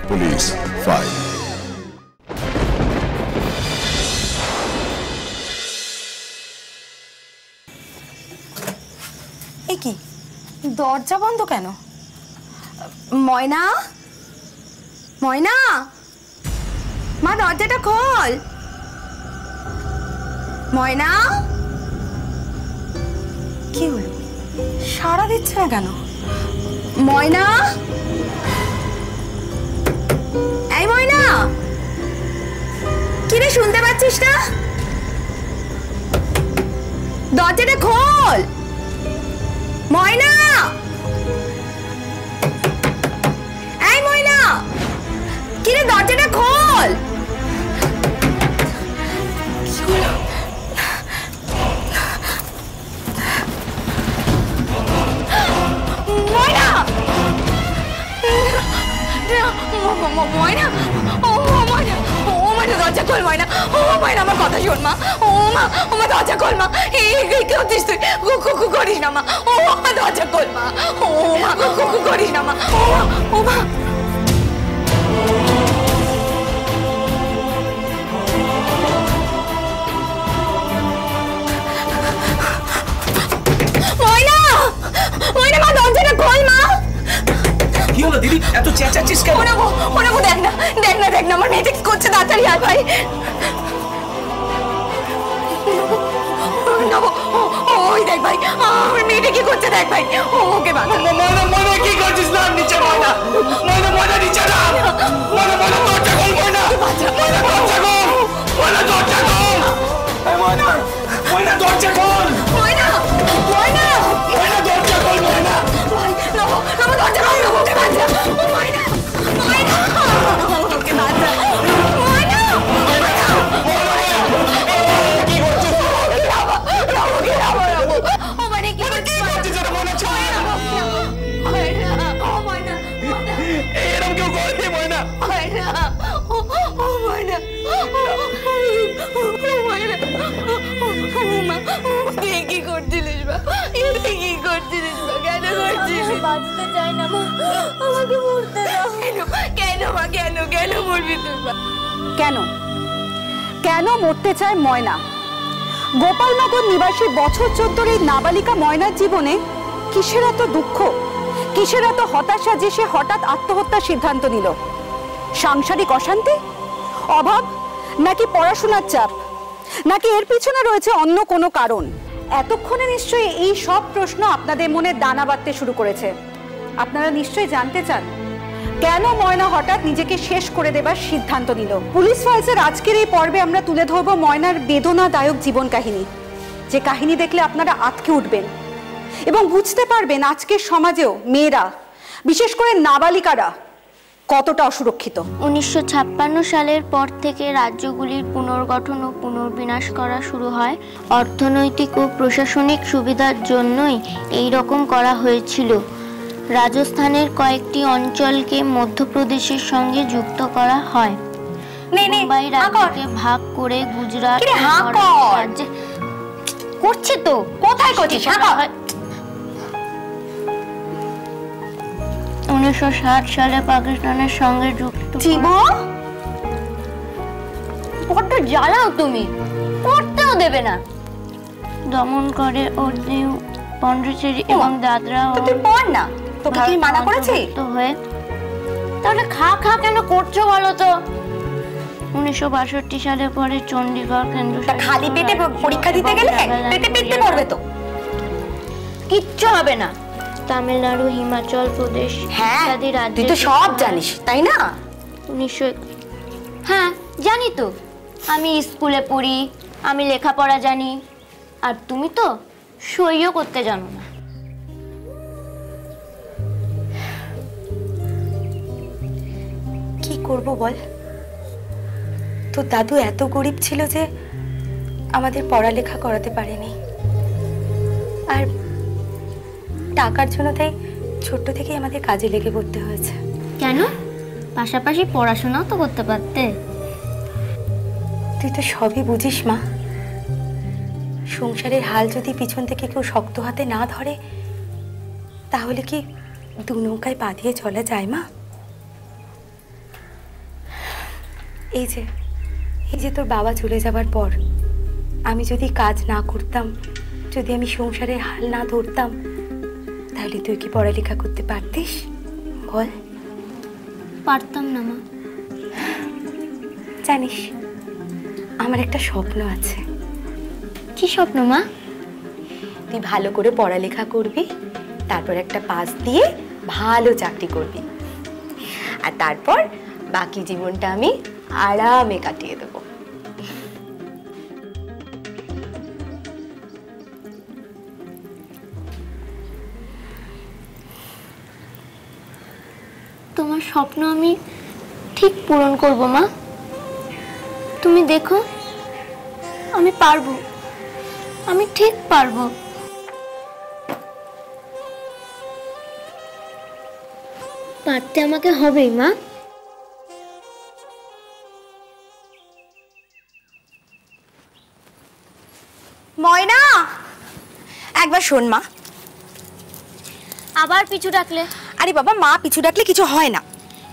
Police file. এ কি দরজা বন্ধ কেন? ময়না, ময়না, মা দরজাটা খোল। ময়না, কি হলো? সাড়া দিচ্ছে না কেন? ময়না, এই ময়না, কি রে শুনতে পাচ্ছিস না? দরজাটা খোল ময়না। এই ময়না, কি রে দরজাটা খোল। ময়না, ময়না, ও ময়না, ও ময়না দরজা খোল ময়না। ও ময়না আমার কথা শোন মা। ও মা, ও মা দরজা খোল মা। এই কি হচ্ছিস তুই? করিস না মা। ও মা দরজা খোল মা। ও মা করিস না মা। ও মা, ময়না, ময়না মা দরজাটা খোল মা। কি হলো দিদি, এত চেঁচাচ্ছিস কেন? ওনাবো দেখ না, দেখ না, দেখ না আমার মেয়েটা কি করছে, তাড়াতাড়ি আয় ভাই। ওই দেখ ভাই, আমার মেয়েটা কি করছে দেখ ভাই। ওকে বাঁধা। ময়না কি করছিস? না নিচে ময়না, ময়না নিচে না। ময়না দরজা খোল ময়না। ময়না দরজা খোল। ময়না দরজা খোল। ময়না দরজা খোল। ময়না, ময়না, ময়না দরজা খোল ময়না। নবো দরজা খোল, ওকে বাঁধা। ময়না, ময়না, ওকে বাঁধা। ময়না, কি করছিস? ও মানে কি করছিস? ময়না, এরকম কেউ করে ময়না? ময়না, ও ময়না, ময়না, মা তুই কি করছিলিস বা? তুই কি করছিলিস বা? কেন করছিস? বাঁচতে চাই না মা, আমাকে মরতে দাও। কেন মা, কেন মরবি তুই বা? কেন মরতে চায় ময়না? গোপালনগর নিবাসী বছর 14 এই নাবালিকা ময়নার জীবনে কিসের এত দুঃখ, কিসের এত হতাশা যে সে হঠাৎ আত্মহত্যার সিদ্ধান্ত নিল? সাংসারিক অশান্তি, অভাব, নাকি পড়াশোনার চাপ, নাকি এর পিছনে রয়েছে অন্য কোনো কারণ? এতক্ষণে নিশ্চয়ই এই সব প্রশ্ন আপনাদের মনে দানা বাঁধতে শুরু করেছে। আপনারা নিশ্চয়ই জানতে চান কেন ময়না হঠাৎ নিজেকে শেষ করে দেবার সিদ্ধান্ত নিল। পুলিশ ফাইলসের আজকের এই পর্বে আমরা তুলে ধরব ময়নার বেদনাদায়ক জীবন কাহিনী, যে কাহিনী দেখলে আপনারা আঁতকে উঠবেন এবং বুঝতে পারবেন আজকের সমাজেও মেয়েরা, বিশেষ করে নাবালিকারা, কতটা অসুরক্ষিত। 1956 সালের পর থেকে রাজ্যগুলির পুনর্গঠন ও পুনর্বিন্যাস করা শুরু হয়। অর্থনৈতিক ও প্রশাসনিক সুবিধার জন্যই এই রকম করা হয়েছিল। রাজস্থানের কয়েকটি অঞ্চলকে মধ্যপ্রদেশের সঙ্গে যুক্ত করা হয়। মুম্বাই রাজ্যকে ভাগ করে গুজরাট রাজ্যে করছে তো, কোথায় করছিস? 1960 সালে পাকিস্তানের সঙ্গে যুক্ত। জীবন, বড্ড জ্বালাও তুমি, পড়তেও দেবে না। দমন করে ও দিউ, পন্ডিচেরি এবং দাদরা। তুই পড় না, তোকে কি মানা করেছি? তো হয়ে তাহলে খা কেন করছো বলো তো? 1962 সালে পরে চণ্ডীগড় কেন্দ্র। খালি পেটে পরীক্ষা দিতে গেলে পেটে পড়বে তো। কিচ্ছু হবে না। তামিলনাড়ু, হিমাচল প্রদেশ ইত্যাদি রাজ্যে। তুই তো সব জানিস তাই না? 1900। হ্যাঁ জানি তো, আমি স্কুলে পড়ি, আমি লেখাপড়া জানি, আর তুমি তো সইও করতে জানো না। কি করব বল? তোর দাদু এত গরিব ছিল যে আমাদের পড়ালেখা করাতে পারেনি, আর টাকার জন্য তাই ছোট্ট থেকেই আমাদের কাজে লেগে পড়তে হয়েছে। কেন? পাশাপাশি পড়াশোনাও তো করতে পারতে। তুই তো সবই বুঝিস মা। সংসারের হাল যদি পিছন থেকে কেউ শক্ত হাতে না ধরে, তাহলে কি দু নৌকায় পা দিয়ে চলা যায় মা? এই যে তোর বাবা চলে যাবার পর আমি যদি কাজ না করতাম, যদি আমি সংসারের হাল না ধরতাম, তাহলে তুই কি পড়ালেখা করতে পারতিস বল? পারতাম না মা। জানিস, আমার একটা স্বপ্ন আছে। কি স্বপ্ন মা? তুই ভালো করে পড়ালেখা করবি, তারপর একটা পাস দিয়ে ভালো চাকরি করবি, আর তারপর বাকি জীবনটা আমি আরামে কাটিয়ে দেবো। তোমার স্বপ্ন আমি ঠিক পূরণ করব মা। তুমি দেখো, আমি পারবো, আমি ঠিক পারবো। পারতে আমাকে হবেই মা। ময়না, একবার শোন মা। আবার পিছু ডাকলে? আরে বাবা, মা পিছু ডাকলে কিছু হয় না।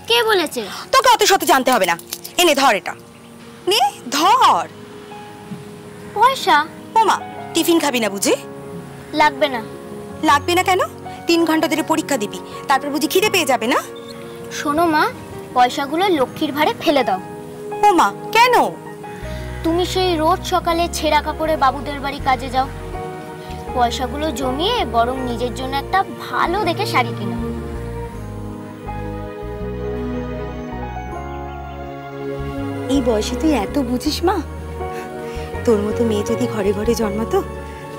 কে বলেছে? তোকে অত শত জানতে হবে না। এনে ধর, এটা নে, ধর। পয়সা? ও মা, টিফিন খাবি না বুঝি? লাগবে না। লাগবে না কেন? 3 ঘন্টা ধরে পরীক্ষা দিবি, তারপর বুঝি খিদে পেয়ে যাবে না? শোনো মা, পয়সাগুলো লক্ষ্মীর ভাড়ে ফেলে দাও। ও মা, কেন? তুমি সেই রোজ সকালে ছেঁড়া কাপড়ে বাবুদের বাড়ি কাজে যাও, পয়সাগুলো জমিয়ে বরং নিজের জন্য একটা ভালো দেখে শাড়ি কিনো। এই বয়সে তুই এত বুঝিস মা? তোর মতো মেয়ে যদি ঘরে ঘরে জন্মাতো,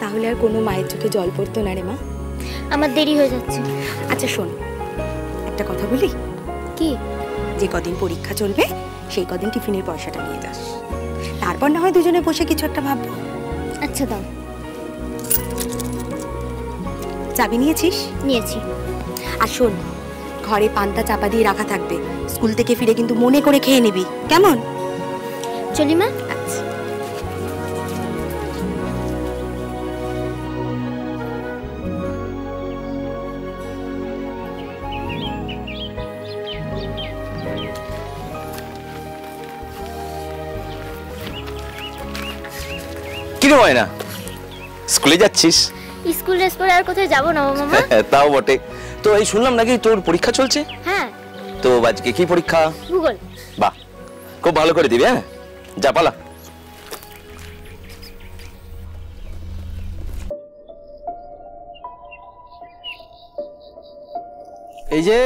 তাহলে আর কোনো মায়ের চোখে জল পড়তো না রে মা। আমার দেরি হয়ে যাচ্ছে। আচ্ছা শোন, একটা কথা বলি। কি? যে কদিন পরীক্ষা চলবে সেই কদিন টিফিনের পয়সাটা নিয়ে যাস, তারপর না হয় দুজনে বসে কিছু একটা ভাববো। আচ্ছা দাও। চাবি নিয়েছিস? নিয়েছি। আর শোন, ঘরে পান্তা চাপা দিয়ে রাখা থাকবে, স্কুল থেকে ফিরে কিন্তু মনে করে খেয়ে নিবি, কেমন? চলি মা। আচ্ছা। কি রে ময়না, স্কুলে যাচ্ছিস? স্কুল ড্রেস পরে আর কোথায় যাবো না মামা? তাও বটে। তো এই শুনলাম নাকি তোর পরীক্ষা চলছে? হ্যাঁ। তো আজকে কি পরীক্ষা? ভূগোল। বাহ, খুব ভালো করে দিবি। হ্যাঁ, যা পালা। এই যে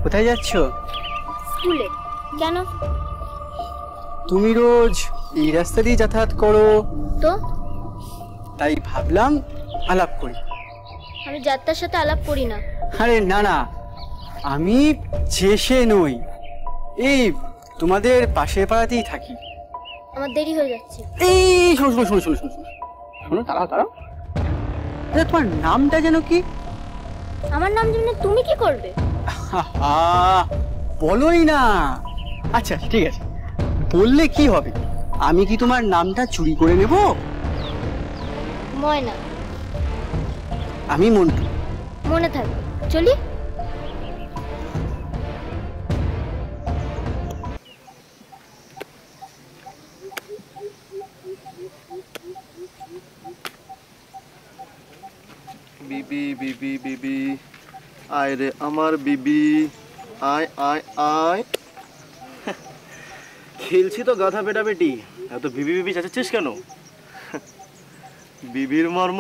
কোথায় যাচ্ছ? স্কুলে। কেন? তুমি রোজ এই রাস্তা দিয়ে যাতায়াত করো, তো তাই ভাবলাম আলাপ করি। আমি যাত্রার সাথে আলাপ করি না। আরে না না, আমি চেষে নই, এই তোমাদের পাশের পাড়াতেই থাকি। আমার দেরি হয়ে যাচ্ছে। এই শোনো শোনো শোনো শোনো শোনো শোনো, তাড়াও তাড়াও। আরে তোমার নামটা যেন কি? আমার নাম জেনে তুমি কি করবে? বলোই না। আচ্ছা ঠিক আছে, বললে কি হবে? আমি কি তোমার নামটা চুরি করে নেব? ময়না। আমি মন্টু। মনে থাকবে। চলি। বিবি বিবি বিবি, আয় রে আমার বিবি, আয় আয় আয়। খেলছি তো গাধা বেটা বেটি, এত বিবি বিবি চাচাচ্ছিস কেন? বিবির মর্ম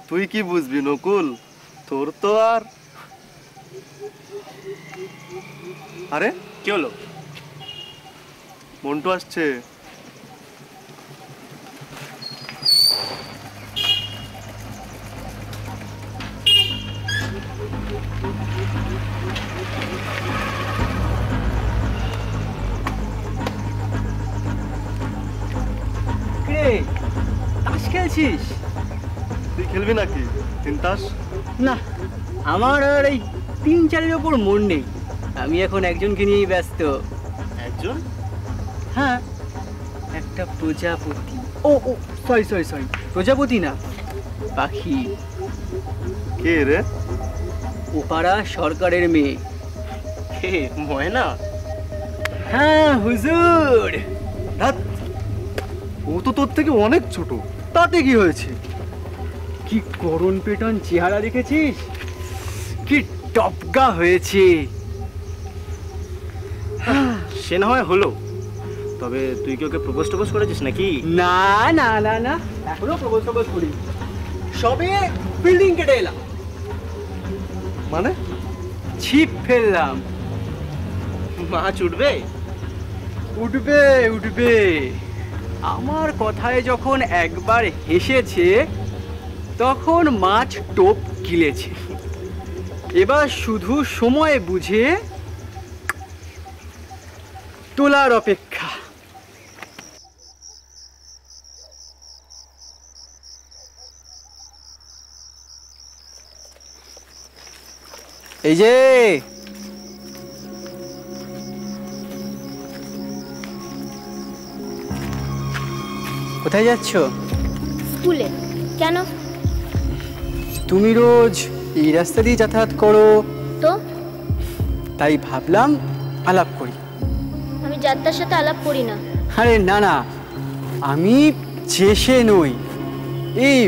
তুই কি বুঝবি নকুল, তোর তো আর। আরে কি হলো? মন্টু আসছে। তাস খেলছিস? তুই খেলবি নাকি 3 তাস? না, আমার আর এই 3-4-এর ওপর মন নেই। আমি এখন একজনকে নিয়েই ব্যস্ত। একজন? হ্যাঁ, একটা প্রজাপতি। ও ও সরি সরি সরি, প্রজাপতি না, পাখি। কে রে? ওপাড়া সরকারের মেয়ে। কে? ময়না? হ্যাঁ হুজুর। ধ্যাৎ, ও তো তোর থেকে অনেক ছোট। তাতে কি হয়েছে? কি করণ পেটন চেহারা দেখেছিস? কি টপকা হয়েছে। সে না হয় হলো, তবে তুই কি ওকে প্রপোজ টপোজ করেছিস নাকি? না না না না, এখনো প্রপোজ টপোজ করি, সবে বিল্ডিং কেটে এলাম, মানে? ছিপ ফেললাম। মাছ উঠবে? উঠবে উঠবে, আমার কথায় যখন একবার হেসেছে তখন মাছ টোপ গিলেছে। এবার শুধু সময় বুঝে তোলার অপেক্ষা। এই যে কোথায় যাচ্ছ? স্কুলে। কেন? তুমি রোজ এই রাস্তা দিয়ে যাতায়াত করো তো তাই ভাবলাম আলাপ করি। আমি যাত্রার সাথে আলাপ করি না। আরে না না, আমি চেষে নই, এই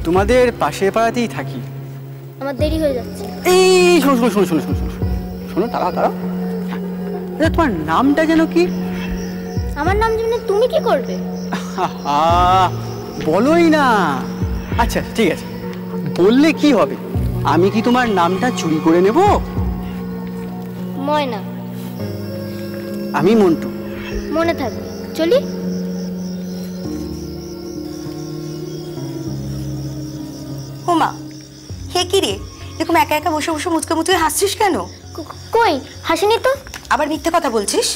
তোমাদের পাশের পাড়াতেই থাকি। আমার দেরি হয়ে যাচ্ছে। এই শোনো শোনো শোনো শোনো শোনো শোনো শোনো, তাড়াও তাড়াও। আচ্ছা, তোমার নামটা যেন কি? আমার নাম জেনে তুমি কি করবে? বলোই না। আচ্ছা ঠিক আছে, বললে কি হবে? আমি কি তোমার নামটা চুরি করে নেব? ময়না। আমি মন্টু। মনে থাকবে। চলি। ওমা, হে কি রে, এরকম একা একা বসে বসে মুচকে মুচকে হাসছিস কেন? কই হাসিনি তো। আবার মিথ্যে কথা বলছিস?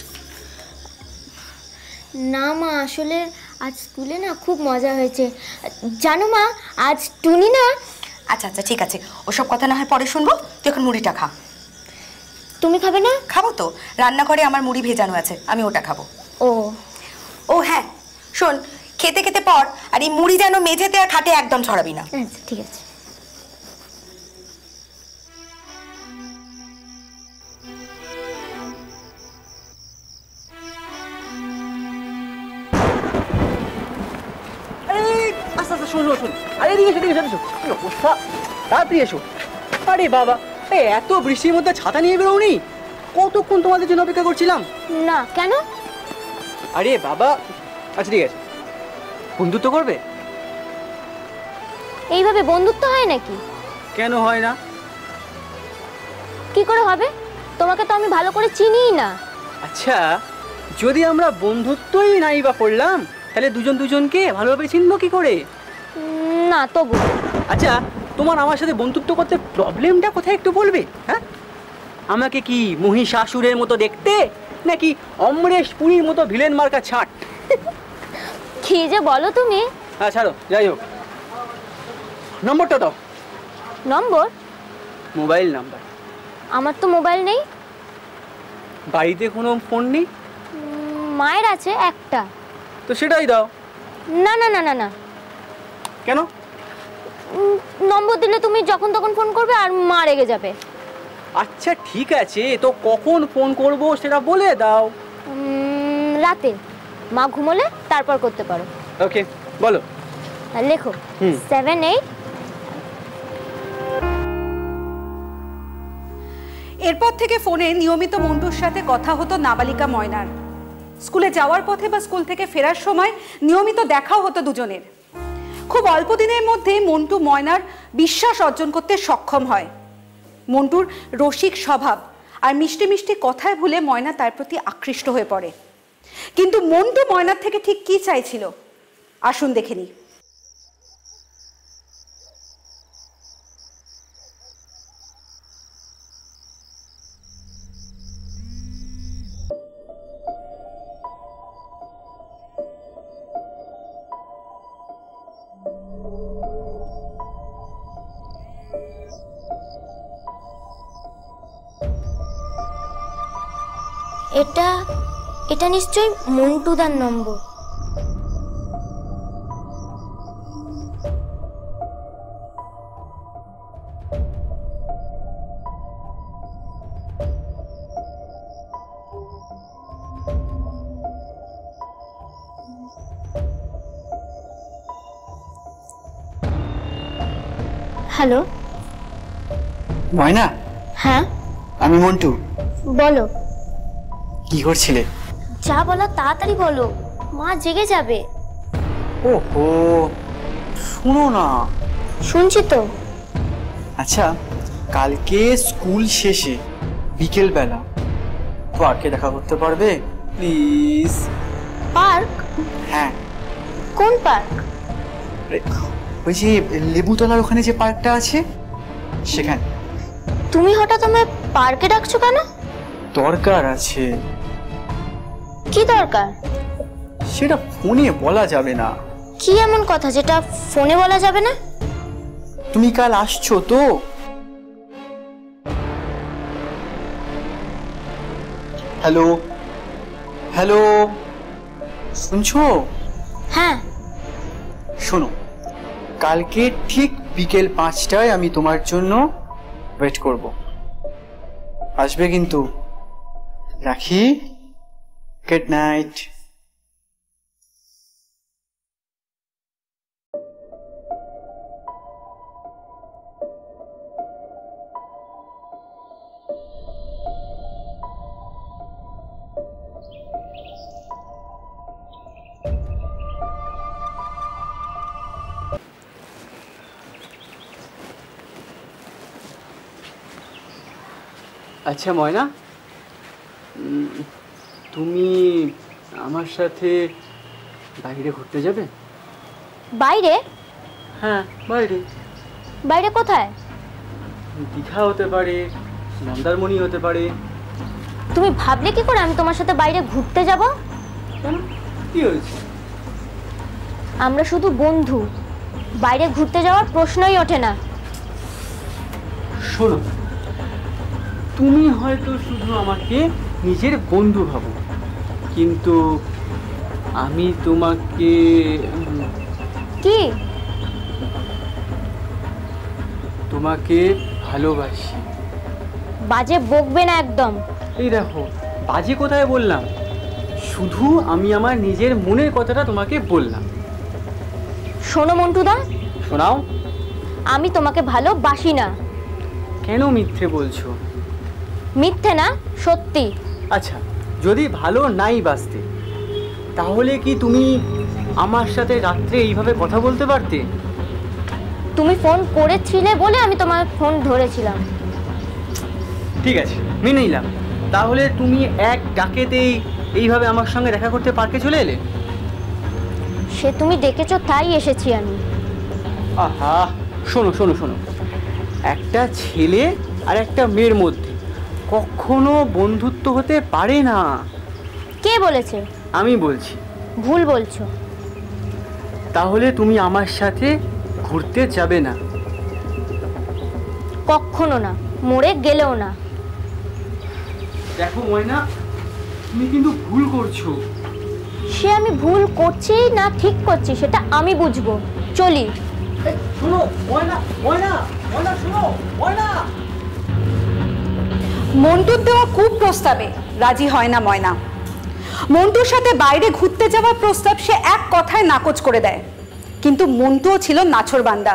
না মা, আসলে আজ স্কুলে না খুব মজা হয়েছে। জানো মা, আজ টুনি না। আচ্ছা আচ্ছা ঠিক আছে, ওসব কথা না হয় পরে শুনবো, তুই এখন মুড়িটা খা। তুমি খাবে না? খাবো তো, রান্নাঘরে আমার মুড়ি ভেজানো আছে, আমি ওটা খাবো। ও ও হ্যাঁ শোন, খেতে খেতে পর, আর এই মুড়ি যেন মেঝেতে আর খাটে একদম ছড়াবি না। আচ্ছা ঠিক আছে। আচ্ছা আচ্ছা শোনো শোনো, আরে এদিকে এসো এদিকে এসো, কি অবস্থা, তাড়াতাড়ি এসো। আরে বাবা, এই এত বৃষ্টির মধ্যে ছাতা নিয়ে বেরোনি? কতক্ষণ তোমাদের জন্য অপেক্ষা করছিলাম। না কেন? আরে বাবা, আচ্ছা ঠিক আছে, বন্ধুত্ব করবে? এইভাবে বন্ধুত্ব হয় নাকি? কেন হয় না? কি করে হবে? তোমাকে তো আমি ভালো করে চিনিই না। আচ্ছা, যদি আমরা বন্ধুত্বই নাই বা করলাম, তাহলে দুজন দুজনকে ভালোভাবে চিনবো কি করে? না তবু। আচ্ছা, তোমার আমার সাথে বন্ধুত্ব করতে প্রবলেমটা কোথায় একটু বলবে? হ্যাঁ, আমাকে কি মহিষাসুরের মতো দেখতে, নাকি অমরেশ পুরীর মতো ভিলেন মার্কা ছাট? কি যে বলো তুমি। হ্যাঁ ছাড়ো, যাই হোক, নম্বরটা দাও। নম্বর? Mobile number. আমার তো মোবাইল নেই। বাড়িতে কোনো ফোন নেই? মায়ের আছে একটা। তো সেটাই দাও। না না না না না। কেন? নম্বর দিলে তুমি যখন তখন ফোন করবে আর মা রেগে যাবে। আচ্ছা ঠিক আছে, তো কখন ফোন করব সেটা বলে দাও। রাতে মা ঘুমোলে তারপর করতে পারো। ওকে বলো। লেখো 78। এরপর থেকে ফোনে নিয়মিত মন্টুর সাথে কথা হতো নাবালিকা ময়নার। স্কুলে যাওয়ার পথে বা স্কুল থেকে ফেরার সময় নিয়মিত দেখাও হতো দুজনের। খুব অল্প দিনের মধ্যে মন্টু ময়নার বিশ্বাস অর্জন করতে সক্ষম হয়। মন্টুর রসিক স্বভাব আর মিষ্টি মিষ্টি কথায় ভুলে ময়না তার প্রতি আকৃষ্ট হয়ে পড়ে। কিন্তু মন্টু ময়নার থেকে ঠিক কি চাইছিল, আসুন দেখে নিই। এটা নিশ্চয়ই মন্টুদার নম্বর। হ্যালো। ময়না, হ্যাঁ আমি মন্টু। বলো। কি করছিলে? যা বলো তাড়াতাড়ি বলো, মা জেগে যাবে। ওহো, শুনো না। শুনছি তো। আচ্ছা, কালকে স্কুল শেষে বিকেল বেলা পার্কে দেখা করতে পারবে প্লিজ? পার্ক? হ্যাঁ। কোন পার্ক? ওই যে লেবুতলার ওখানে যে পার্কটা আছে সেখানে। তুমি হঠাৎ আমায় পার্কে ডাকছো কেন? দরকার আছে। কি দরকার? সেটা ফোনে বলা যাবে না। কি এমন কথা যেটা ফোনে বলা যাবে না? তুমি কাল আসছো তো? হ্যালো হ্যালো, শুনছো? হ্যাঁ। শোনো, কালকে ঠিক বিকেল 5টায় আমি তোমার জন্য ওয়েট করব। আসবে কিন্তু। রাখি। Good night. আচ্ছা ময়না, তুমি আমার সাথে বাইরে ঘুরতে যাবে? বাইরে? হ্যাঁ, বাইরে। বাইরে কোথায়? দীঘা হতে পারে, মন্দারমণি হতে পারে। তুমি ভাবলে কি করে আমি তোমার সাথে বাইরে ঘুরতে যাব? কেন, কি হয়েছে? আমরা শুধু বন্ধু, বাইরে ঘুরতে যাওয়ার প্রশ্নই ওঠে না। শোনো, তুমি হয়তো শুধু আমাকে নিজের বন্ধু ভাবো, কিন্তু আমি তোমাকে কি? তোমাকে ভালোবাসি। বাজে বকবে না একদম। এই দেখো, বাজে কোথায় বললাম? শুধু আমি আমার নিজের মনের কথাটা তোমাকে বললাম। শোনো মন্টুদা, শোনাও। আমি তোমাকে ভালোবাসি না। কেন মিথ্যে বলছো? মিথ্যে না, সত্যি। আচ্ছা, যদি ভালো নাই বাসতে, তাহলে কি তুমি আমার সাথে রাত্রে এইভাবে কথা বলতে পারতে? তুমি ফোন করেছিলে বলে আমি তোমার ফোন ধরেছিলাম। ঠিক আছে, মেনে নিলাম। তাহলে তুমি এক ডাকেতেই এইভাবে আমার সঙ্গে দেখা করতে পার্কে চলে এলে? সে তুমি ডেকেছো তাই এসেছি আমি। আহা, শোনো শোনো শোনো, একটা ছেলে আর একটা মেয়ের মধ্যে কখনো বন্ধুত্ব হতে পারে না। কে বলেছে? আমি বলছি। ভুল বলছো। তাহলে তুমি আমার সাথে ঘুরতে যাবে না? কখনো না, মরে গেলেও না। দেখো ময়না, তুমি কিন্তু ভুল করছো। সে আমি ভুল করছি না ঠিক করছি সেটা আমি বুঝবো। চলি। শোনো ময়না, ময়না, ময়না শোনো, ময়না। মন্টুর দেওয়া কুপ্রস্তাবে রাজি হয় না ময়না। মন্টুর সাথে বাইরে ঘুরতে যাওয়ার প্রস্তাব সে এক কথায় নাকচ করে দেয়। কিন্তু মন্টুও ছিল নাছোড়বান্দা।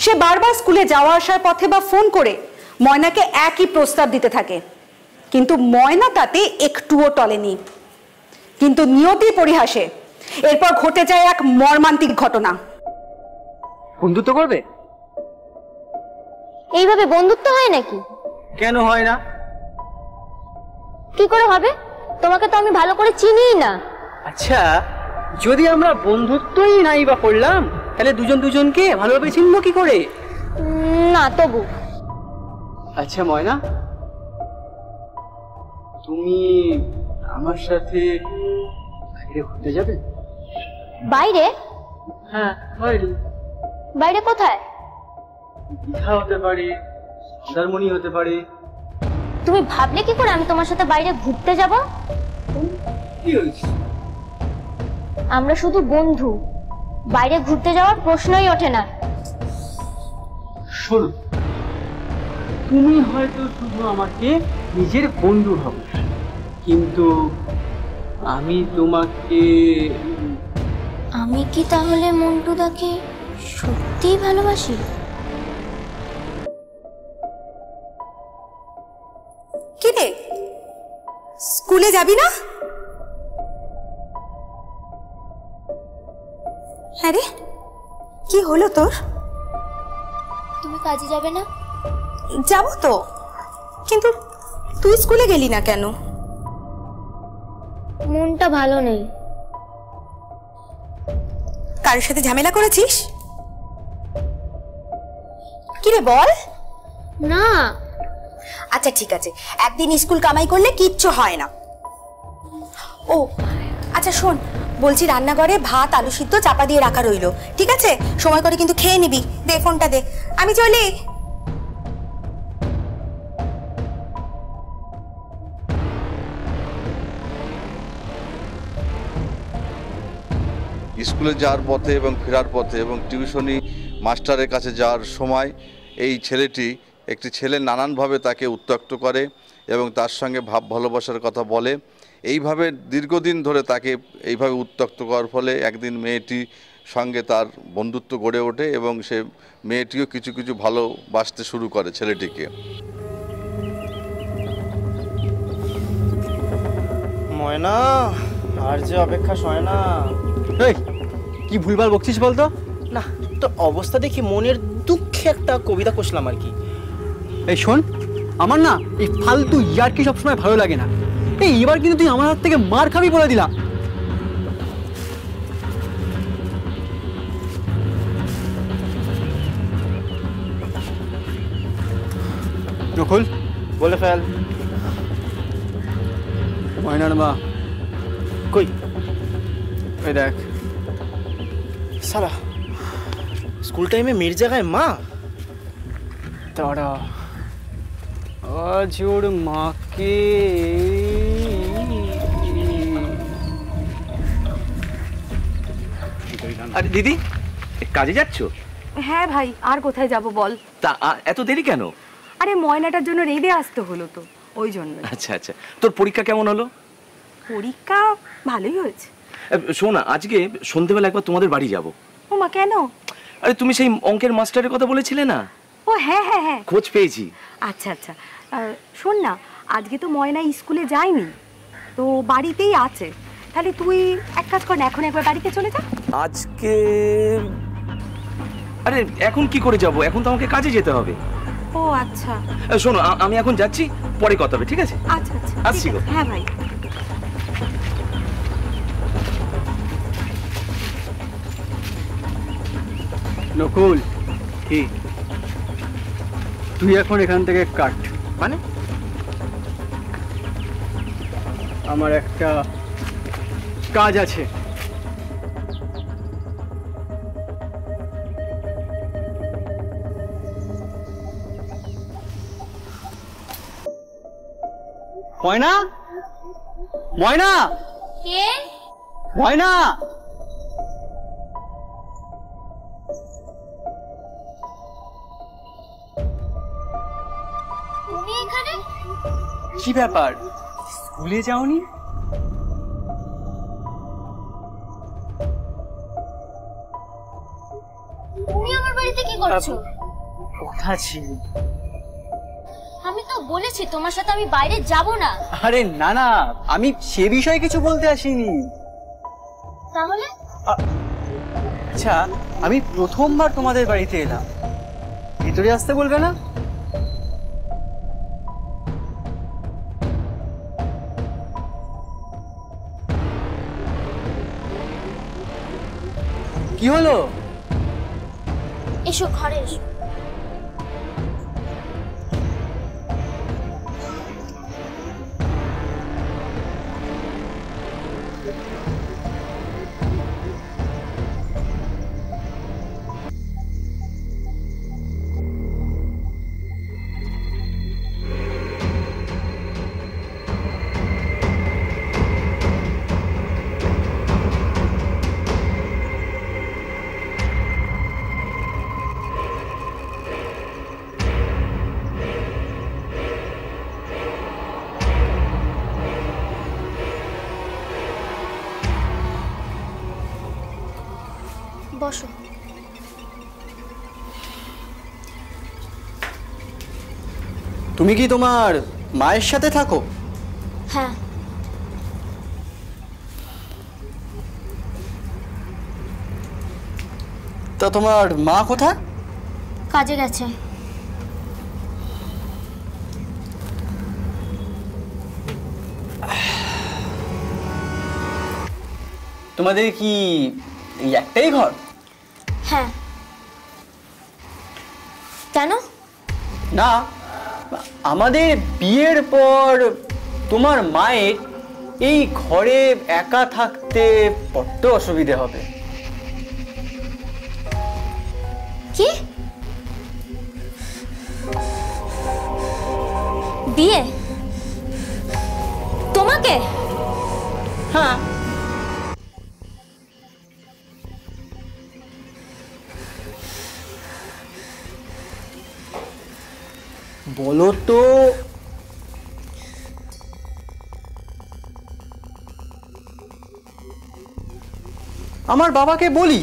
সে বারবার স্কুলে যাওয়া আসার পথে বা ফোন করে ময়নাকে একই প্রস্তাব দিতে থাকে, কিন্তু ময়না তাতে একটুও টলেনি। কিন্তু নিয়তির পরিহাসে এরপর ঘটে যায় এক মর্মান্তিক ঘটনা। বন্ধুত্ব করবে? এইভাবে বন্ধুত্ব হয় নাকি? কেন হয় না? কি করে হবে? তোমাকে তো আমি ভালো করে চিনিই না। আচ্ছা, যদি আমরা বন্ধুত্বই নাই বা করলাম, তাহলে দুজন দুজনকে ভালোভাবে চিনবো কি করে? না তবু। আচ্ছা ময়না, তুমি আমার সাথে বাইরে ঘুরতে যাবে? বাইরে? হ্যাঁ, বাইরে। বাইরে কোথায়? দীঘা হতে পারে, মন্দারমণি হতে পারে। তুমি ভাবলে কি করে আমি তোমার সাথে বাইরে ঘুরতে যাব? কি হয়েছে? আমরা শুধু বন্ধু, বাইরে ঘুরতে যাওয়ার প্রশ্নই ওঠে না। শোনো, তুমি হয়তো শুধু আমাকে নিজের বন্ধু ভাবো, কিন্তু আমি তোমাকে। আমি কি তাহলে মন্টুদাকে সত্যিই ভালোবাসি? স্কুলে যাবি না? হ্যাঁ রে, কি হলো তোর? তুমি কাজে যাবে না? যাব তো, কিন্তু তুই স্কুলে গেলি না কেন? মনটা ভালো নেই। কারোর সাথে ঝামেলা করেছিস? কি রে বল। না। আচ্ছা ঠিক আছে, একদিন স্কুল কামাই করলে কিচ্ছু হয় না। ও আচ্ছা শোন, বলছি রান্নাঘরে ভাত আলু সিদ্ধ চাপা দিয়ে রাখা রইলো, ঠিক আছে? সময় করে কিন্তু খেয়ে নিবি। দে ফোনটা দে, আমি চলি। স্কুলে যাওয়ার পথে এবং ফেরার পথে এবং টিউশনি মাস্টারের কাছে যাওয়ার সময় এই ছেলেটি একটি ছেলে নানানভাবে তাকে উত্ত্যক্ত করে এবং তার সঙ্গে ভাব ভালোবাসার কথা বলে। এইভাবে দীর্ঘদিন ধরে তাকে এইভাবে উত্ত্যক্ত করার ফলে একদিন মেয়েটির সঙ্গে তার বন্ধুত্ব গড়ে ওঠে এবং সে মেয়েটিও কিছু কিছু ভালোবাসতে শুরু করে ছেলেটিকে। ময়না, আর যে অপেক্ষা সয় না। এই কি ভুলভাল বকছিস বলতো? না, তোর অবস্থা দেখি মনের দুঃখে একটা কবিতা কষলাম আর কি। এই শোন, আমার না এই ফালতু ইয়ার্কি সবসময় ভালো লাগে না। এই এবার কিন্তু তুই আমার হাত থেকে মার খাবি বলে দিলাম। নকুল, বলে ফেল। ময়নার মা কই? এই দেখ। সালা, স্কুল টাইমে মেয়ের জায়গায় মা? তারা আজ ওর মাকে আরে দিদি, কাজে যাচ্ছ? হ্যাঁ ভাই, আর কোথায় যাব বল? তা এত দেরি কেন? আরে ময়নাটার জন্য রেডি আসতে হলো তো, ওই জন্য। আচ্ছা আচ্ছা, তোর পরীক্ষা কেমন হলো? পরীক্ষা ভালোই হয়েছে। শোন না, আজকে সন্ধ্যেবেলা একবার তোমাদের বাড়ি যাব। ও মা, কেন? আরে তুমি সেই অঙ্কের মাস্টারের কথা বলেছিলে না? ও হ্যাঁ হ্যাঁ হ্যাঁ, খোঁজ পেয়েছি। আচ্ছা আচ্ছা, শোন না, আজকে তো ময়না স্কুলে যায়নি, তো বাড়িতেই আছে। তাহলে তুই এক কাজ কর না, এখন একবার বাড়িতে চলে যা। আজকে? আরে এখন কি করে যাব? এখন তো আমাকে কাজে যেতে হবে। ও আচ্ছা, শোনো, আমি এখন যাচ্ছি, পরে কথা হবে, ঠিক আছে? আচ্ছা আচ্ছা, আসছি গো। হ্যাঁ ভাই। নকুল, কি তুই এখন এখান থেকে কাট। মানে? আমার একটা কাজ আছে। ময়না, ময়না, কে? ময়না, তুমি এখানে? কি ব্যাপার, স্কুলে যাওনি? তুমি আমার বাড়িতে কি করছো? কথা ছিল। আমি তো বলেছি তোমার সাথে আমি বাইরে যাব না। আরে না না, আমি সে বিষয়ে কিছু বলতে আসিনি। তাহলে? আচ্ছা, আমি প্রথমবার তোমাদের বাড়িতে এলাম, ভিতরে আসতে বলবে না? কি হলো? এসো, ঘরে এসো। বসো। তুমি কি তোমার মায়ের সাথে থাকো? হ্যাঁ। তা তোমার মা কোথায়? কাজে গেছে। তোমাদের কি এই একটাই ঘর? হ্যাঁ। কেন? না, আমাদের বিয়ের পর তোমার মায়ের এই ঘরে একা থাকতে বড্ড অসুবিধে হবে। কি? বিয়ে? তোমাকে? হ্যাঁ। বলো তো, আমার বাবাকে বলি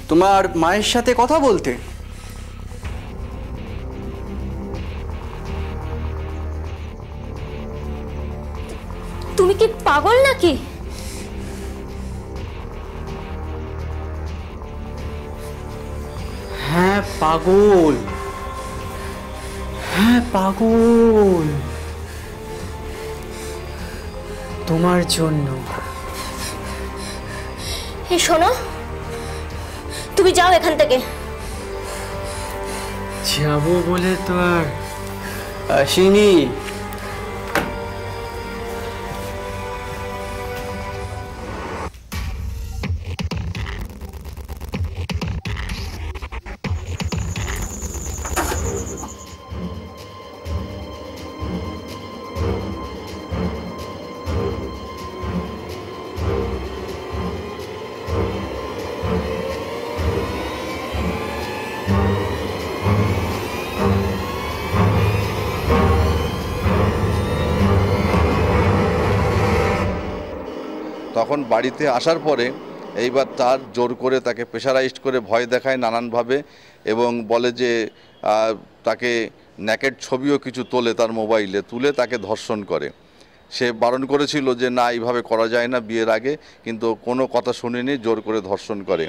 তোমার মায়ের সাথে কথা বলতে। তুমি কি পাগল নাকি? হ্যাঁ পাগল, হ্যাঁ পাগল, তোমার জন্য। এই শোনো, তুমি যাও এখান থেকে। যাবো বলে তো আর আসিনি। তখন বাড়িতে আসার পরে এইবার তার জোর করে তাকে প্রেশারাইজড করে ভয় দেখায় নানানভাবে, এবং বলে যে তাকে নেকেড ছবিও কিছু তোলে তার মোবাইলে, তুলে তাকে ধর্ষণ করে। সে বারণ করেছিল যে না, এইভাবে করা যায় না বিয়ের আগে, কিন্তু কোনো কথা শুনেনি, জোর করে ধর্ষণ করে।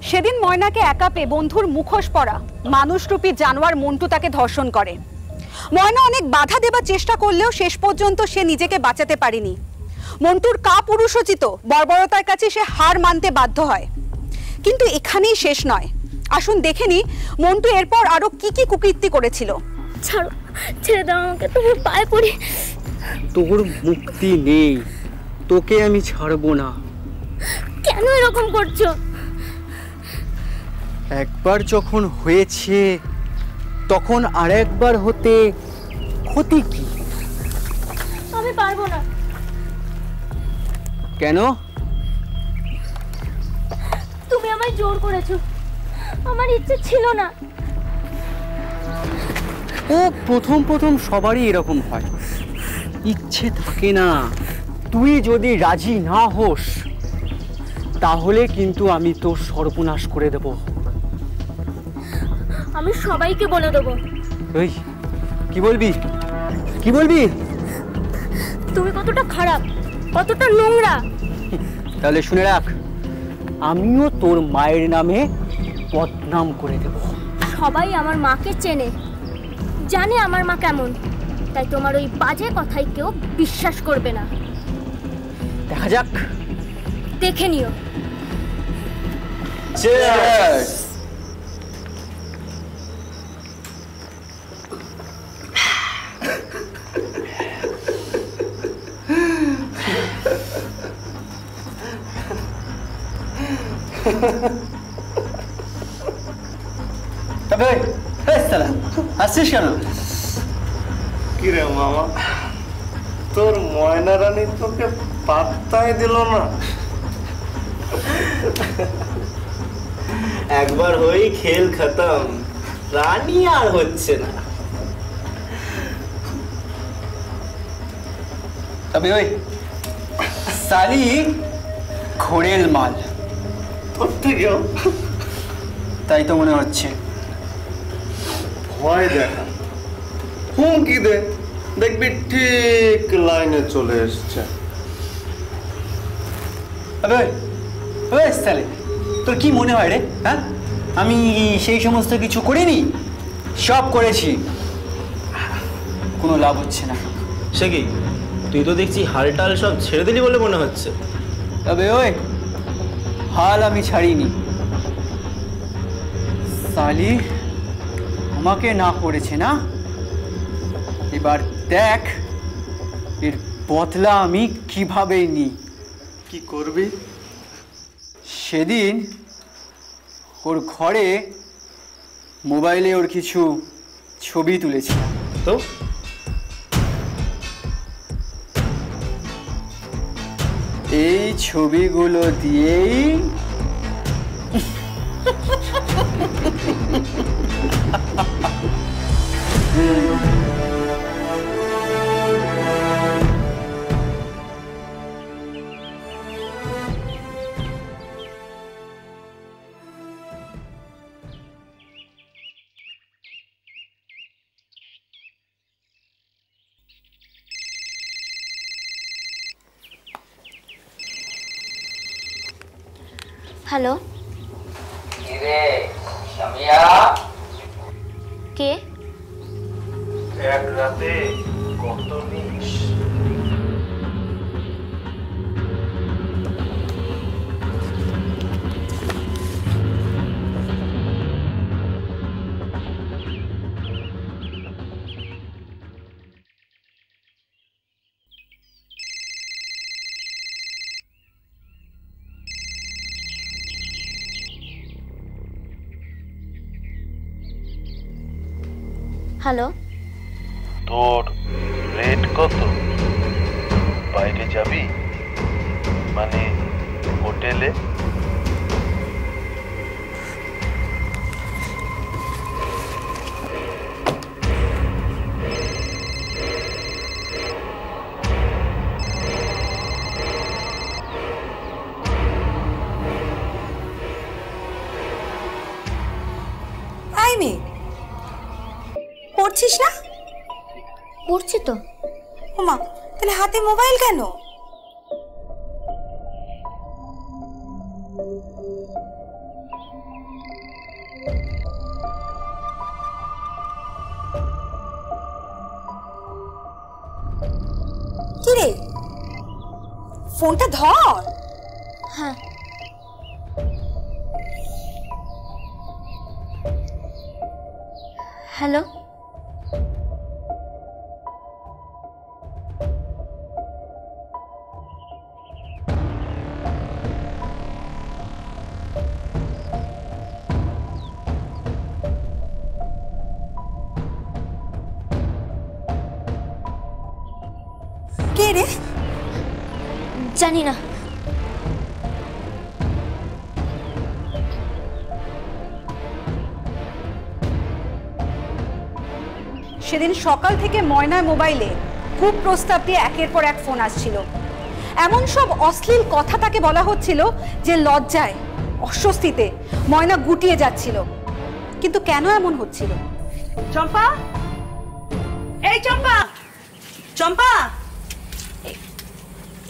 সেদিন ময়নাকে একা পেয়ে বন্ধুর মুখোশ পরা মানুষরূপী জানোয়ার মন্টু তাকে ধর্ষণ করে। ময়না অনেক বাধা দেবার চেষ্টা করলেও শেষ পর্যন্ত সে নিজেকে বাঁচাতে পারেনি। মন্টুর কাপুরুষোচিত বর্বরতার কাছে সে হার মানতে বাধ্য হয়। কিন্তু এখানেই শেষ নয়, আসুন দেখে নি মন্টু এরপর আরো কি কি কুকীর্তি করেছিল। ছাড়ো, ছেড়ে দাও আমাকে, তোমার পায়ে পড়ি। তোর মুক্তি নেই, তোকে আমি ছাড়বো না। কেন এরকম করছো? একবার যখন হয়েছে তখন আরেকবার হতে ক্ষতি কি? আমি পারবো না। কেন? তুমি আমায় জোর করেছো, আমার ইচ্ছে ছিল না। ও প্রথম প্রথম সবারই এরকম হয়, ইচ্ছে থাকে না। তুই যদি রাজি না হোস তাহলে কিন্তু আমি তোর সর্বনাশ করে দেব। আমি সবাইকে বলে দেবো। ওই কি বলবি, কি বলবি? তুমি কতটা খারাপ, কতটা নোংরা। তাহলে শুনে রাখ, আমিও তোর মায়ের নামে বদনাম করে দেব। সবাই আমার মাকে চেনে, জানে আমার মা কেমন, তাই তোমার ওই বাজে কথাই কেউ বিশ্বাস করবে না। দেখা যাক, দেখে নিও। চিয়ার্স। তবে আসছিস কেন? কি রে মামা, তোর ময়না রানী তোকে পাত্তাই দিল না? একবার হই খেল খতম, রানী আর হচ্ছে না। তবে ওই সালি ঘোড়েল মাল। তোর থেকেও? তাই তো মনে হচ্ছে। ভয় দেখা, হুমকি দে, দেখবি ঠিক লাইনে চলে এসছে। আবে ওই সালে, তোর কি মনে হয় রে? হ্যাঁ, আমি সেই সমস্ত কিছু করিনি? সব করেছি, কোনো লাভ হচ্ছে না। সে কি, তুই তো দেখছি হালটাল সব ছেড়ে দিলি বলে মনে হচ্ছে। তবে ওই হাল আমি ছাড়িনি। সালি আমাকে না করেছে না, এবার দেখ এর বদলা আমি কিভাবে নিই। কি করবি? সেদিন ওর ঘরে মোবাইলে ওর কিছু ছবি তুলেছিলাম, তো এই ছবিগুলো দিয়েই হ্যালো, কিরে সামিয়া, কে? এক রাতে কত নিস? হ্যালো, তোর রেট কত? বাইরে যাবি, মানে হোটেলে? আইমি, পড়ছিস না? পড়ছি তো। ওমা, তাহলে হাতে মোবাইল কেন? কি রে, ফোনটা ধর। হ্যাঁ, হ্যালো, কে রে? জানি না। সেদিন সকাল থেকে ময়নার মোবাইলে খুব প্রস্তাব দিয়ে একের পর এক ফোন আসছিল। এমন সব অশ্লীল কথা তাকে বলা হচ্ছিল যে লজ্জায় অস্বস্তিতে ময়না গুটিয়ে যাচ্ছিল। কিন্তু কেন এমন হচ্ছিল? চম্পা, এই চম্পা, চম্পা,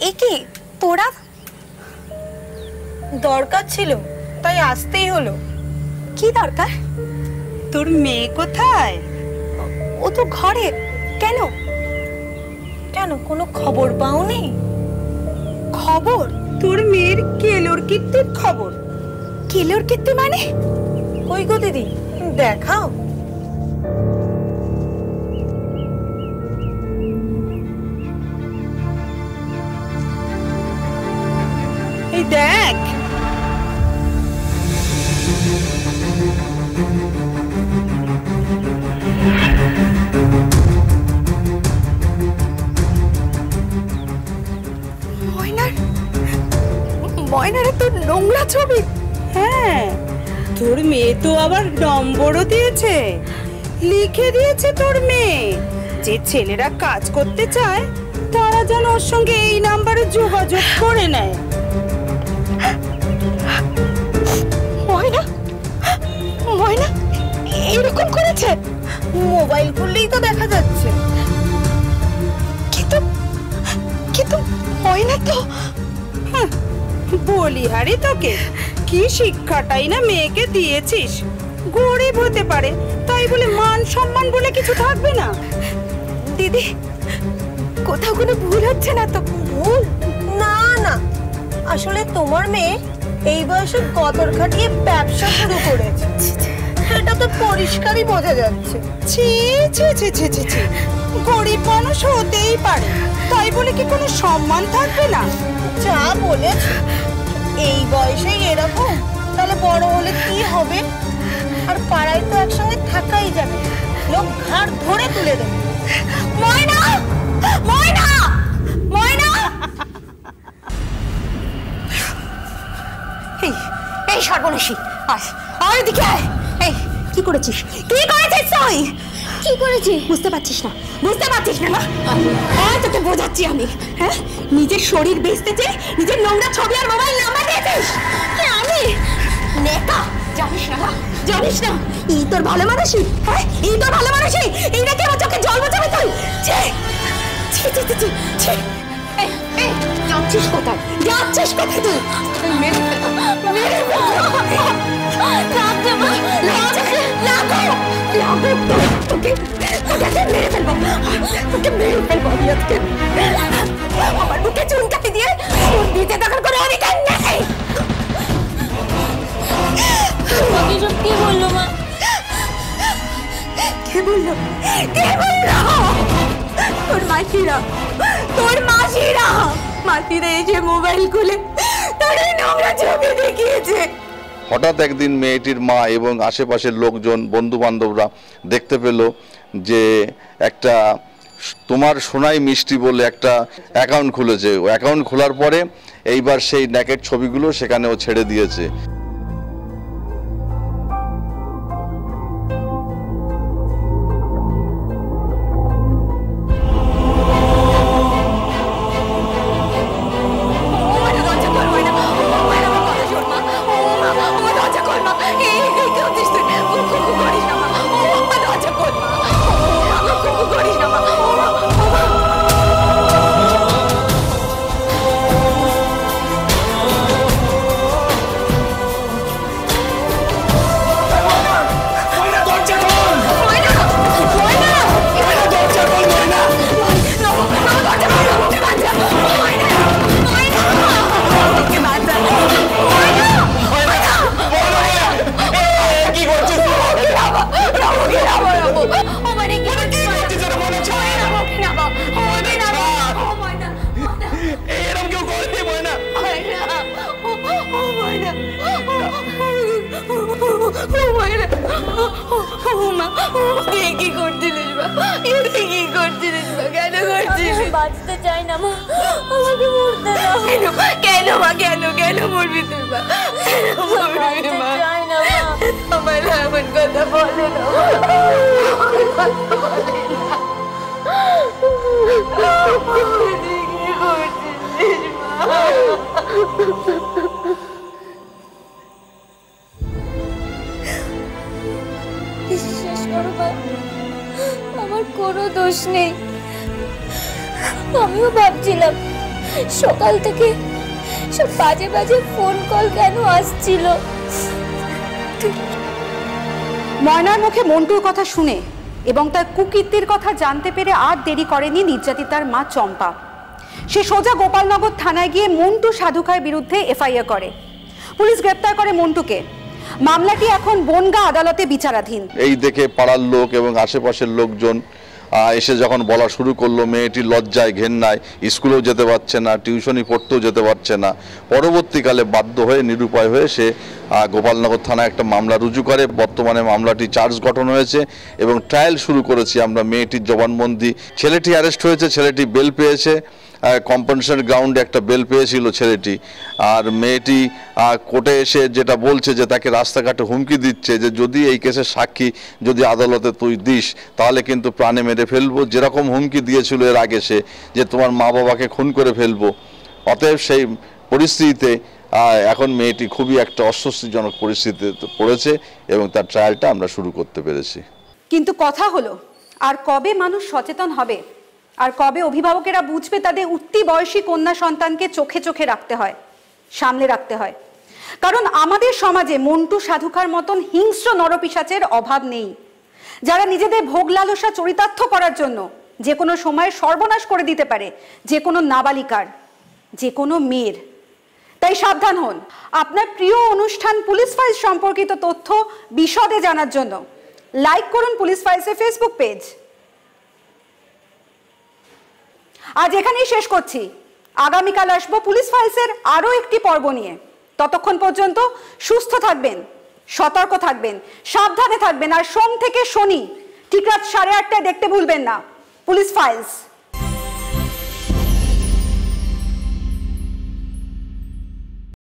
এ কি তোরা? দরকার ছিল তাই আসতেই হলো। কি দরকার? তোর মেয়ে কোথায়? ও তো ঘরে। কেন? কেন, কোনো খবর পাওনি? খবর? তোর মেয়ের কেলোর কীর্তির খবর। কেলোর কীর্তি মানে? কই গো দিদি, দেখাও। এই দেখ। ময়নার তো নোংরা ছবি। হ্যাঁ, তোর মেয়ে তো আবার নম্বরও দিয়েছে, লিখে দিয়েছে তোর মেয়ে যে ছেলেরা কাজ করতে চায় তারা যেন ওর সঙ্গে এই নাম্বারে যোগাযোগ করে নেয়। ময়না, ময়না এরকম করেছে? মোবাইল খুললেই তো দেখা যাচ্ছে। কিন্তু কিন্তু ময়না তো বলিহারি তোকে, কি শিক্ষাটাই না মেয়েকে দিয়েছিস। গরিব হতে পারে তাই বলে মান সম্মান বলে কিছু থাকবে না। দিদি, কোথাও কোনো ভুল হচ্ছে না তো? ভুল না না, আসলে তোমার মেয়ে এই বয়সে গতর খাটিয়ে ব্যবসা শুরু করেছে, এটা তো পরিষ্কারই বোঝা যাচ্ছে। ছি ছি ছি ছি ছি ছি, গরিব মানুষ হতেই পারে তাই বলে কি কোনো সম্মান থাকবে না? যা বলেছ, এই বয়সেই এরকম, তাহলে বড় হলে কি হবে? আর পাড়ায় তো একসঙ্গে থাকাই যাবে, লোক ঘাড় ধরে তুলে দেবে। ময়না, ময়না, ময়না! এই সর্বনাশী, আর এদিকে আয়। এই কি করেছিস? কি করেছিস তুই? কি করেছিস বুঝতে পারছিস না? বুঝতে পারছিস না? আয় তোকে বোঝাচ্ছি আমি। হ্যাঁ, নিজের শরীর বেচতে নিজের নোংরা ছবি আর মোবাইল নাম্বার দিয়েছিস। আমি নেতা, জানিস না? জানিস না এই তোর ভালো মানুষই? হ্যাঁ, এই তোর ভালো মানুষই? এই নাকি আমার চোখে জল বোঝাবে তুই? যাচ্ছিস কোথায়? যাচ্ছিস কোথায় তুই? মেরে আমার বুকে চুন কাটি দিয়ে দিতে দখল করে অধিকার নেই। কে বললো মা? কে বললো? কে বললো? তোর মাসিরা, তোর মাসিরা, মাসিরা এসে মোবাইল খুলে তোর নোংরা ছবি দেখিয়েছে। হঠাৎ একদিন মেয়েটির মা এবং আশেপাশের লোকজন, বন্ধু বান্ধবরা দেখতে পেল যে একটা তোমার সোনাই মিষ্টি বলে একটা অ্যাকাউন্ট খুলেছে। ও অ্যাকাউন্ট খোলার পরে এইবার সেই নেকেট ছবিগুলো সেখানে ও ছেড়ে দিয়েছে। বাঁচতে চাই না মা, আমাকে মরতে দাও। কেন মা? কেন কেন মরবি তুই মা? বাঁচতে চাই না মা। আমার এমন কথা বলে না, বিশ্বাস করো মা, আমার কোনো দোষ নেই। আমিও ভাবছিলাম সকাল থেকে সব বাজে বাজে ফোন কল কেন আসছিল। ময়নার মুখে মন্টুর কথা শুনে এবং তার কুকীর্তির কথা জানতে পেরে আর দেরি করেনি নির্যাতিতার মা চম্পা। সে সোজা গোপালনগর থানায় গিয়ে মন্টু সাধুখার বিরুদ্ধে এফআইআর করে। পুলিশ গ্রেপ্তার করে মন্টুকে। মামলাটি এখন বনগাঁ আদালতে বিচারাধীন। এই দেখে পাড়ার লোক এবং আশেপাশের লোকজন এসে যখন বলা শুরু করলো, মেয়েটি লজ্জায় ঘেন্নায় স্কুলেও যেতে পারছে না, টিউশনি পড়তেও যেতে পারছে না। পরবর্তীকালে বাধ্য হয়ে, নিরুপায় হয়ে সে গোপালনগর থানায় একটা মামলা রুজু করে। বর্তমানে মামলাটি চার্জ গঠন হয়েছে এবং ট্রায়াল শুরু করেছি আমরা। মেয়েটির জবানবন্দি, ছেলেটি অ্যারেস্ট হয়েছে, ছেলেটি বেল পেয়েছে, কম্পেনসেশন গ্রাউন্ডে একটা বেল পেয়েছিল ছেলেটি। আর মেয়েটি কোর্টে এসে যেটা বলছে যে তাকে রাস্তাঘাটে হুমকি দিচ্ছে যে যদি এই কেসের সাক্ষী যদি আদালতে তুই দিস তাহলে কিন্তু প্রাণে মেরে ফেলবো, যেরকম হুমকি দিয়েছিল এর আগে সে, যে তোমার মা বাবাকে খুন করে ফেলবো। অতএব সেই পরিস্থিতিতে এখন মেয়েটি খুবই একটা অস্বস্তিজনক পরিস্থিতিতে পড়েছে এবং তার ট্রায়ালটা আমরা শুরু করতে পেরেছি। কিন্তু কথা হলো, আর কবে মানুষ সচেতন হবে, আর কবে অভিভাবকেরা বুঝবে তাদের উঠতি বয়সী কন্যা সন্তানকে চোখে চোখে রাখতে হয়? সামলে রাখতে হয়। কারণ আমাদের সমাজে মন্টু সাধুকার মতন হিংস্র নরপিশাচের অভাব নেই, যারা নিজেদের ভোগ লালসা চরিতার্থ করার জন্য যে কোনো সময় সর্বনাশ করে দিতে পারে যে কোনো নাবালিকার, যে কোনো মেয়ের। তাই সাবধান হন। আপনার প্রিয় অনুষ্ঠান পুলিশ ফাইলস সম্পর্কিত তথ্য বিশদে জানার জন্য লাইক করুন পুলিশ ফাইলসের ফেসবুক পেজ। আজ এখানেই শেষ করছি। আগামীকাল আসবো পুলিশ ফাইলসের আরো একটি পর্ব নিয়ে। ততক্ষণ পর্যন্ত সুস্থ থাকবেন, সতর্ক থাকবেন, সাবধানে থাকবেন। আর সোম থেকে শনি ঠিক রাত 8:30টায় দেখতে ভুলবেন না পুলিশ ফাইলস।